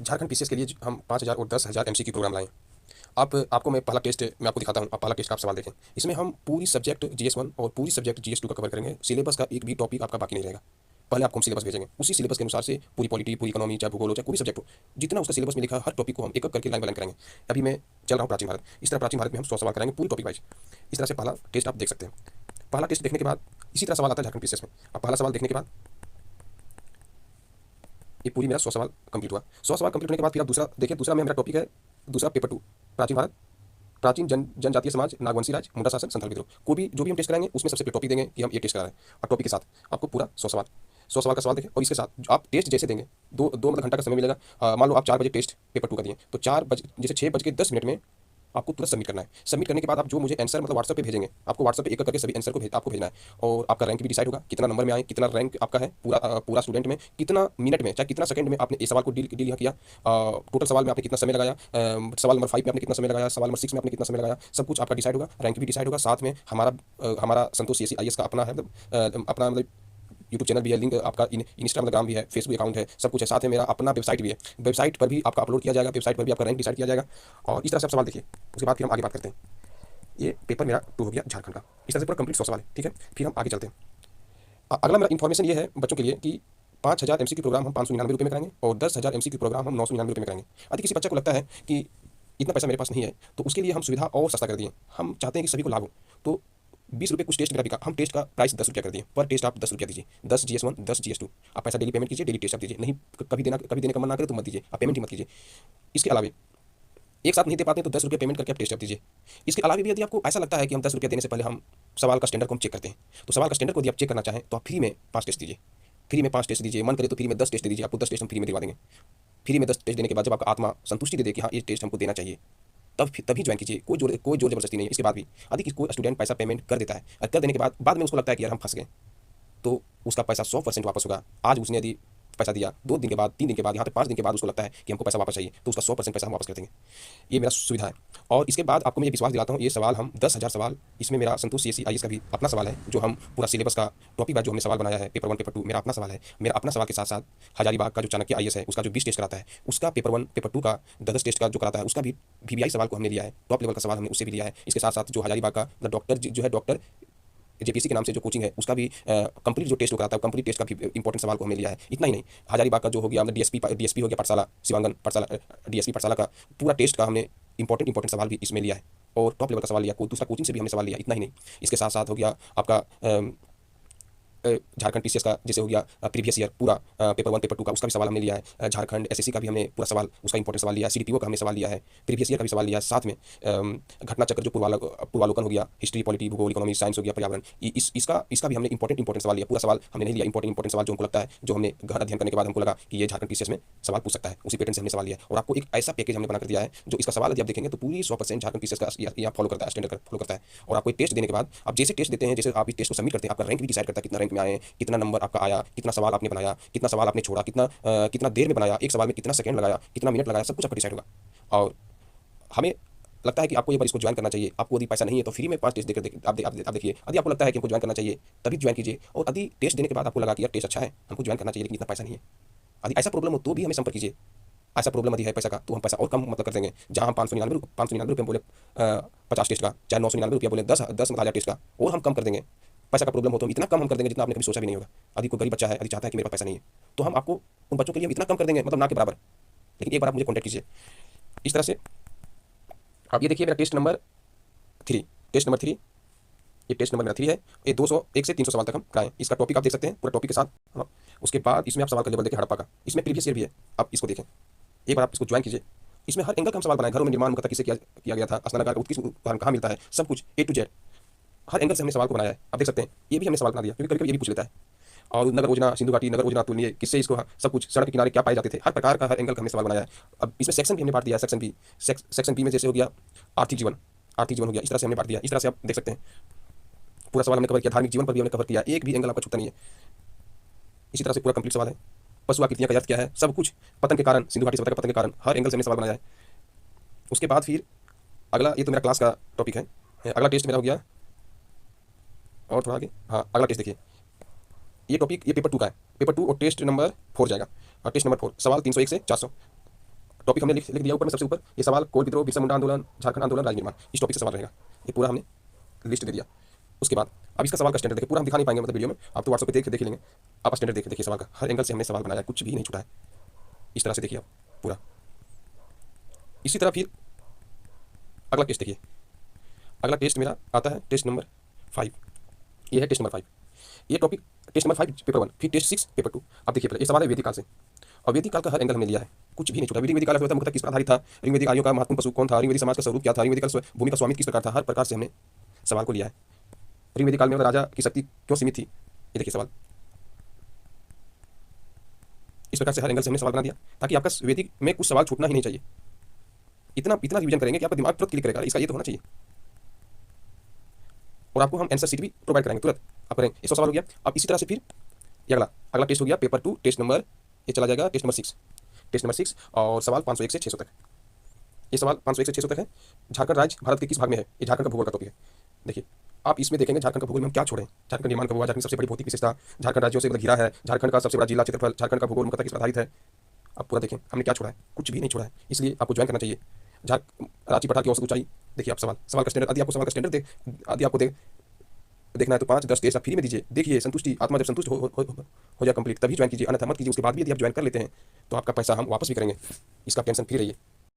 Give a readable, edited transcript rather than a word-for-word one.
Jharkhand PCS के लिए हम 5000 और 10,000 एमसीक्यू प्रोग्राम लाए। आपको मैं पहला टेस्ट मैं आपको दिखाता हूँ। आप पहला टेस्ट का आप सवाल देखें। इसमें हम पूरी सब्जेक्ट जीएस 1 और पूरी सब्जेक्ट जीएस 2 का कवर करेंगे। सिलेबस का एक भी टॉपिक आपका बाकी नहीं रहेगा। पहले आपको हम सिलेबस भेजेंगे, उसी सिलेबस के अनुसार से पूरी पॉलिटी, पूरी इकोनॉमी, चाहे भूगोल हो, चाहे कोई भी सब्जेक्ट हो, जितना उसका सिलेबस में लिखा है हर टॉपिक को हम एक एक करके लाइन बाय लाइन करेंगे। अभी मैं चल रहा हूँ प्राचीन भारत। इस तरह प्राचीन भारत में हम 100 सवाल कराएंगे पूरी टॉपिक वाइज। इस तरह से पहला टेस्ट आप देख सकते हैं। पहला टेस्ट देखने के बाद इसी तरह सवाल आता है झारखंड पीसीएस में। अब पहला सवाल देखने के बाद ये पूरी मेरा 100 सवाल कंप्लीट हुआ। 100 सवाल कंप्लीट होने के बाद फिर आप दूसरा देखिए। दूसरा में मेरा टॉपिक है दूसरा पेपर 2, प्राचीन भारत, प्राचीन जनजातीय समाज, नागवंशी राज, मुंडा शासन, संथाल विद्रोह। कोई भी जो भी हम टेस्ट कराएंगे उसमें सबसे पहले टॉपिक देंगे कि हम ये टेस्ट करा रहे हैं, और टॉपिक के साथ आपको पूरा 100 सवाल का सवाल देखें। और इसके साथ जो आप टेस्ट जैसे देंगे, दो मतलब घंटा का समय मिलेगा। मान लो आप 4 बजे टेस्ट पेपर 2 का दिए, तो 4 बजे जैसे 6:10 में आपको तुरंत सबमिट करना है। सबमिट करने के बाद आप जो मुझे आंसर मतलब व्हाट्सएप पे भेजेंगे, आपको व्हाट्सएप पे एक करके सभी आंसर को आपको भेजना है। और आपका रैंक भी डिसाइड होगा, कितना नंबर में आए, कितना रैंक आपका है पूरा स्टूडेंट में, कितना मिनट में चाहे कितना सेकंड में आपने इस सवाल को डील यहाँ किया। टोटल सवाल में आपने कितना समय लगाया, सवाल नंबर 5 में आपने कितना समय लगाया, सवाल नंबर 6 में आपने कितना समय लगाया, सब कुछ आपका डिसाइड होगा। रैंक भी डिसाइड होगा। साथ में हमारा संतोष सीएससी आईएएस का अपना है, अपना मतलब यूट्यूब चैनल भी है, लिंक आपका इंस्टाग्राम भी है, फेसबुक अकाउंट है, सब कुछ है। साथ में मेरा अपना वेबसाइट भी है, वेबसाइट पर भी आपका अपलोड किया जाएगा, वेबसाइट पर भी आपका रैंक डिसाइड किया जाएगा। और इस तरह से आप सवाल देखिए। उसके बाद फिर हम आगे बात करते हैं। ये पेपर मेरा 2 हो गया झारखंड का। इस तरह से पूरा कंप्लीट 100 सवाल है, ठीक है। फिर हम आगे चलते हैं। अगला मेरा इन्फॉर्मेशन ये है बच्चों के लिए कि 5000 एमसीक्यू प्रोग्राम हम 599 रुपये में कराएंगे और 10,000 एमसीक्यू प्रोग्राम हम 999 रुपये में कराएंगे। यदि किसी बच्चे को लगता है कि इतना पैसा मेरे पास नहीं है, तो उसके लिए हम सुविधा और सस्ता कर दिए। हम चाहते हैं कि सभी को लाभ हो, तो 20 रुपये कुछ टेस्ट मेरा बिका, हम टेस्ट का प्राइस 10 रुपया कर दिए। पर टेस्ट आप 10 रुपया दीजिए। 10 GS1, 10 GS2। आप पैसा डेली पेमेंट कीजिए, डेली टेस्ट आप दीजिए। नहीं कभी देने का मन ना करे तो मत दीजिए, आप पेमेंट ही मत कीजिए। इसके अलावा एक साथ नहीं दे पाते हैं तो 10 रुपये पेमेंट करके आप टेस्ट आप दीजिए। इसके अलावा भी यदि आपको ऐसा लगता है कि हम 10 रुपये देने से पहले हम सवाल का स्टैंडर्ड को हम चेक करते हैं, तो सवाल का स्टैंडर्ड को यदि आप चेक करना चाहें तो आप फ्री में 5 टेस्ट दीजिए। फ्री में 5 टेस्ट दीजिए। मन करे तो फ्री में 10 टेस्ट दे दीजिए। आपको 10 टेस्ट हम फ्री में दिलवा देंगे। फ्री में 10 टेस्ट देने के बाद जब आपका आत्मा संतुष्टि दे दे कि हाँ ये टेस्ट हमको देना चाहिए, तभी ज्वाइन कीजिए। कोई जोर जबरदस्ती नहीं है। इसके बाद भी यदि कोई स्टूडेंट पैसा पेमेंट कर देता है और कर देने के बाद में उसको लगता है कि यार हम फंस गए, तो उसका पैसा 100% वापस होगा। आज उसने यदि पैसा दिया, 2 दिन के बाद, 3 दिन के बाद, यहाँ पे 5 दिन के बाद उसको लगता है कि हमको पैसा वापस चाहिए, तो उसका 100% पैसा हम वापस कर देंगे। ये मेरा सुविधा है। और इसके बाद आपको मैं ये विश्वास दिलाता हूँ, ये सवाल हम 10,000 सवाल, इसमें मेरा संतोष सीएससी आईएएस का भी अपना सवाल है, जो हम पूरा सिलेबस का टॉपिक वाइज जो हमने सवाल बनाया है, पेपर 1 पेपर 2 मेरा अपना सवाल है। मेरा अपना सवाल के साथ साथ हजारीबाग का जो चाणक्य आईएएस है उसका जो 20 टेस्ट कराता है, उसका पेपर 1 पेपर 2 का 10 टेस्ट का जो कराता है, उसका भी वीवीआई सवाल को हमने लिया है। टॉप लेवल का सवाल हमने उससे भी लिया है। इसके साथ साथ जो हजारीबाग का डॉक्टर जो है, डॉक्टर जेपीसी के नाम से जो कोचिंग है, उसका भी कंप्लीट जो टेस्ट कराता है, कंप्लीट टेस्ट का भी इंपॉर्टेंट सवाल को हमने लिया है। इतना ही नहीं, हजारीबाग का जो हो गया हमने डीएसपी हो गया पाठशाला सिवांगन पाठशाला, डीएसपी पाठशाला का पूरा टेस्ट का हमने इंपॉर्टेंट सवाल भी इसमें लिया है। और टॉप लेवल का सवाल लिया, कोई दूसरा कोचिंग से भी हमने सवाल लिया। इतना ही नहीं, इसके साथ साथ हो गया आपका झारखंड पीसीएस का जैसे हो गया प्रीवियस ईयर पूरा पेपर 1 पेपर 2 का, उसका भी सवाल हमने लिया है। झारखंड एसएससी का भी हमने पूरा सवाल, उसका इंपॉर्टेंट सवाल लिया है। सीडीपीओ का हमने सवाल लिया है, प्रीवियस ईयर का भी सवाल लिया है। साथ में घटना चक्र जो पूर्वालोकन हो गया, हिस्ट्री, पॉलिटी, भूगोल, इकोनॉमी, साइंस हो गया, पर्यावरण, इसका भी हमने इंपॉर्टेंट सवाल लिया। पूरा सवाल हमने नहीं लिया, इंपॉर्टेंट सवाल जो हमको लगता है, जो हमने गहन अध्ययन करने के बाद हमको लगा कि ये झारखंड पीसीएस में सवाल पूछ सकता है, उसी पैटर्न से हमने सवाल लिया। और आपको एक ऐसा पैकेज हमने बना कर दिया है जो इसका सवाल यदि आप देखेंगे तो पूरी 100% झारखंड पीसीएस का यहाँ फॉलो करता है, स्टैंडर्ड फॉलो करता है। और आपको एक टेस्ट देने के बाद आप जैसे टेस्ट देते हैं, जैसे आप इस टेस्ट को सबमिट करते हैं, आपका रैंक भी डिसाइड करता है, कितना रैंक में आए, कितना नंबर आपका आया, कितना सवाल आपने बनाया, कितना सवाल आपने छोड़ा, कितना देर में बनाया, एक सवाल में कितना सेकंड लगाया, कितना मिनट लगाया, सब कुछ आपका डिसाइड होगा। और हमें लगता है कि आपको ये बार इसको ज्वाइन करना चाहिए। आपको यदि पैसा नहीं है तो फ्री में 5 टेस्ट देकर आप देखिए। यदि आपको लगता है कि हमको ज्वाइन करना चाहिए तभी ज्वाइन कीजिए। और यदि टेस्ट देने के बाद आपको लगा कि यार टेस्ट अच्छा है, हमको ज्वाइन करना चाहिए, लेकिन इतना पैसा नहीं है, यदि ऐसा प्रॉब्लम हो तो भी हमें संपर्क कीजिए। ऐसा प्रॉब्लम यदि है पैसा का, तो हम पैसा और कम मतलब कर देंगे। जहाँ हम 599 रुपये बोले 50 टेस्ट का, चाहे 999 रुपया बोले 10,000 टेस्ट का, और हम कम कर देंगे। पैसा का प्रॉब्लम हो तो इतना कम हम कर देंगे जितना आपने कभी सोचा भी नहीं होगा। यदि कोई गरीब बच्चा है, यदि चाहता है कि मेरे पास पैसा नहीं है, तो हम आपको उन बच्चों के लिए इतना कम कर देंगे, मतलब ना के बराबर। लेकिन एक बार आप मुझे कॉन्टैक्ट कीजिए। इस तरह से आप ये देखिए मेरा टेस्ट नंबर 3, ये टेस्ट नंबर मेरा 3 है। ये 201 से 300 सवाल तक हम कराएं। इसका टॉपिक आप देख सकते हैं पूरा टॉपिक के साथ। हाँ, उसके बाद इसमें आप सवाल का लेवल देखें हड़प्पा का, इसमें प्रीवियस ईयर भी है, आप इसको देखें। एक बार आप इसको ज्वाइन कीजिए। इसमें हर एंगल का हम सवाल बनाए, घरों में निर्माण मुख्यतः किसे किया गया था, स्नानागार का उत्कृष्ट उदाहरण कहाँ मिलता है, सब कुछ A to Z her angle से हमने सवाल को बनाया है। आप देख सकते हैं ये भी हमने सवाल बना दिया, क्योंकि कभी कभी ये भी पूछ लेता है। और नगर योजना, सिंधु घाटी नगर योजना तुलनीय किससे, इसको सब कुछ, सड़क के किनारे क्या पाए जाते थे, हर प्रकार का हर एंगल का हमने सवाल बनाया है। अब इसमें सेक्शन भी हमने बांट दिया है। सेक्शन बी में जैसे हो गया आर्थिक जीवन हो गया, इस तरह से हमने बांट दिया। इस तरह से आप देख सकते हैं पूरा सवाल हमने कवर किया। धार्मिक जीवन पर भी हमने कवर किया, एक भी एंगल आपका छूटा नहीं है। इसी तरह से पूरा कंप्लीट सवाल है। पशु आकृतियां का अर्थ क्या है, सब कुछ, पतन के कारण, सिंधु घाटी सभ्यता का पतन के कारण, हर एंगल से हमने सवाल बनाया है। उसके बाद फिर अगला, ये तो मेरा क्लास का टॉपिक है। अगला टेस्ट मेरा हो गया, और थोड़ा आगे, हाँ अगला टेस्ट देखिए। ये टॉपिक ये पेपर 2 का है। पेपर 2 और टेस्ट नंबर 4 जाएगा। और टेस्ट नंबर 4 सवाल 301 से 400। टॉपिक हमने लिख दिया ऊपर में सबसे ऊपर, ये सवाल कोल विद्रोह, बिरसा मुंडा आंदोलन, झारखंड आंदोलन, राज्य निर्माण, इस टॉपिक से सवाल रहेगा। ये पूरा हमने लिस्ट दे दिया। उसके बाद अब इसका सवाल का स्टैंडर्ड देखिए, पूरा हम दिखा नहीं पाएंगे मतलब वीडियो में, आप तो व्हाट्सएप पे देख लेंगे। आप स्टैंडर्ड देखिए सवाल का, हर एंगल से हमने सवाल बनाया, कुछ भी नहीं छूटा है। इस तरह से देखिए आप पूरा। इसी तरह फिर अगला टेस्ट देखिए, अगला टेस्ट मेरा आता है टेस्ट नंबर 5। ये है टेस्ट नंबर 5। ये टॉपिक टेस्ट नंबर 5 पेपर 1, फिर टेस्ट 6 पेपर 2। अब देखिए पहले ये सवाल है वैदिक काल से, और वैदिक काल का हर एंगल हमने लिया है, कुछ भी नहीं छूटा। वैदिक काल का मुख्यतः किस पर आधारित था, ऋग्वेदिक आर्यों का महत्वपूर्ण पशु कौन था, ऋग्वेदिक समाज का स्वरूप क्या था, ऋग्वेदिक भूमि का स्वामित्व किस प्रकार था, हर प्रकार से हमने सवाल को लिया है। ऋग्वेदिक काल में राजा की शक्ति क्यों सीमित थी, ये देखिए सवाल। इस प्रकार से हर एंगल से हमने सवाल बना दिया, ताकि आपका वैदिक में कुछ सवाल छूटना ही नहीं चाहिए। इतना इतना रिवीजन करेंगे कि आपका दिमाग तुरंत क्लिक करेगा, इसका ये तो होना चाहिए। और आपको हम आंसर शीट भी प्रोवाइड कराएंगे तुरंत, आप करेंगे। 100 सवाल हो गया। अब इसी तरह से फिर अगला टेस्ट हो गया पेपर 2, टेस्ट नंबर, ये चला जाएगा टेस्ट नंबर 6। टेस्ट नंबर 6 और सवाल 501 से 600 तक। ये सवाल 501 से 600 तक है। झारखंड राज्य भारत के किस भाग में है, ये झारखंड का भूगोल का टॉपिक है। देखिए आप इसमें देखेंगे झारखंड का भूगोल में हम क्या छोड़े। झारखंड निर्माण कब हुआ, झारखंड सबसे बड़ी भौतिक विशेषता, झारखंड राज्यों से घिरा है, झारखंड का सबसे बड़ा जिला क्षेत्रफल, झारखंड का भूगोल मुख्यतः किस पर आधारित है। आप पूरा देखें हमने क्या छोड़ा है, कुछ भी नहीं छोड़ा है, इसलिए आपको ज्वाइन करना चाहिए। रांची पठार की औसत ऊंचाई देखिए आप, सवाल का स्टैंडर्ड, यदि आपको सवाल का स्टैंडर्ड यदि आपको देखना है तो 5, 10, 13 आप फ्री में दीजिए। देखिए संतुष्टि, आत्मा जब संतुष्ट हो जाए कंप्लीट, तभी ज्वाइन कीजिए, अन्यथा मत कीजिए। उसके बाद भी यदि आप ज्वाइन कर लेते हैं तो आपका पैसा हम वापस भी करेंगे, इसका टेंशन फ्री रहिए।